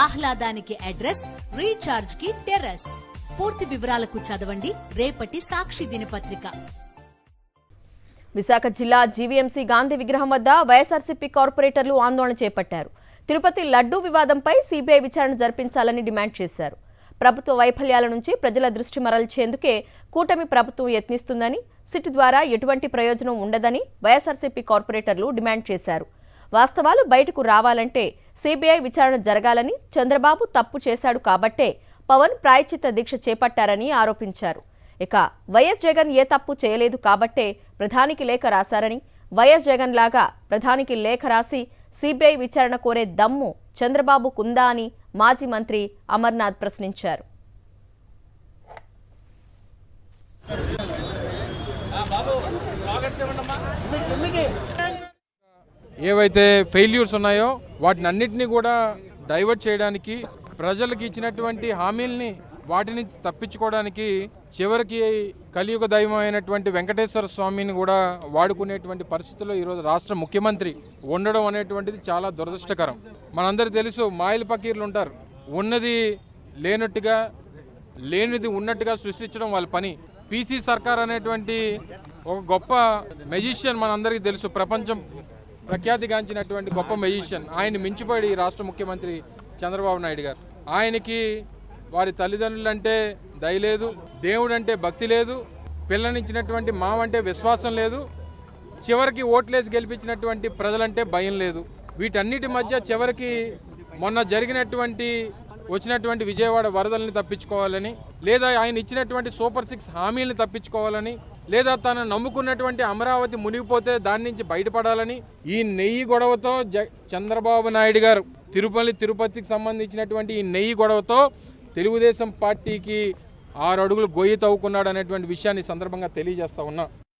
ఆహ్లాదానికి address, recharge కి terrace. పూర్తి వివరాలకు చదవండి రేపటి సాక్షి దినపత్రిక. విశాఖ జిల్లా జీవీఎంసీ గాంధీ విగ్రహం వద్ద వైఎస్ఆర్సీపీ కార్పొరేటర్లు ఆందోళన చేపట్టారు. తిరుపతి లడ్డూ వివాదంపై సీబీఐ విచారణ జరిపించాలని డిమాండ్ చేశారు. ప్రభుత్వ వైఫల్యాల నుంచి ప్రజల దృష్టి మరల్చేందుకే కూటమి ప్రభుత్వం యత్నిస్తుందని, సిట్ ద్వారా ఎటువంటి ప్రయోజనం ఉండదని వైఎస్ఆర్సీపీ కార్పొరేటర్లు డిమాండ్ చేశారు. వాస్తవాలు బయటకు రావాలంటే సీబీఐ విచారణ జరగాలని, చంద్రబాబు తప్పు చేశాడు కాబట్టే పవన్ ప్రాయశ్చిత్త దీక్ష చేపట్టారని ఆరోపించారు. ఇక వైఎస్ జగన్ ఏ తప్పు చేయలేదు కాబట్టే ప్రధానికి లేఖ రాశారని, వైఎస్ జగన్ లాగా ప్రధానికి లేఖ రాసి సీబీఐ విచారణ కోరే దమ్ము చంద్రబాబుకుందా అని మాజీ మంత్రి అమర్నాథ్ ప్రశ్నించారు. ఏవైతే ఫెయిల్యూర్స్ ఉన్నాయో వాటిని అన్నింటినీ కూడా డైవర్ట్ చేయడానికి, ప్రజలకు ఇచ్చినటువంటి హామీల్ని వాటిని తప్పించుకోవడానికి చివరికి కలియుగ దైవం అయినటువంటి వెంకటేశ్వర స్వామిని కూడా వాడుకునేటువంటి పరిస్థితుల్లో ఈరోజు రాష్ట్ర ముఖ్యమంత్రి ఉండడం అనేటువంటిది చాలా దురదృష్టకరం. మనందరికీ తెలుసు, మాయల పకీర్లు ఉంటారు. ఉన్నది లేనట్టుగా, లేనిది ఉన్నట్టుగా సృష్టించడం వాళ్ళ పని. పీసీ సర్కార్ అనేటువంటి ఒక గొప్ప మెజిషియన్ మనందరికీ తెలుసు, ప్రపంచం ప్రఖ్యాతిగాంచినటువంటి గొప్ప మెజిషియన్. ఆయన మించిపోయాడు ఈ రాష్ట్ర ముఖ్యమంత్రి చంద్రబాబు నాయుడు గారు. ఆయనకి వారి తల్లిదండ్రులంటే దయ లేదు, దేవుడంటే భక్తి లేదు, పిల్లనిచ్చినటువంటి మావంటే విశ్వాసం లేదు, చివరికి ఓట్లేసి గెలిపించినటువంటి ప్రజలంటే భయం లేదు. వీటన్నిటి మధ్య చివరికి మొన్న వచ్చినటువంటి విజయవాడ వరదల్ని తప్పించుకోవాలని, లేదా ఆయన ఇచ్చినటువంటి సూపర్ 6 హామీలను తప్పించుకోవాలని, లేదా తను నమ్ముకున్నటువంటి అమరావతి మునిగిపోతే దాని నుంచి బయటపడాలని, ఈ నెయ్యి గొడవతో చంద్రబాబు నాయుడు గారు తిరుపతికి సంబంధించినటువంటి ఈ నెయ్యి గొడవతో తెలుగుదేశం పార్టీకి 6 అడుగులు గొయ్యి తవ్వుకున్నాడు అనేటువంటి విషయాన్ని సందర్భంగా తెలియజేస్తా ఉన్నా.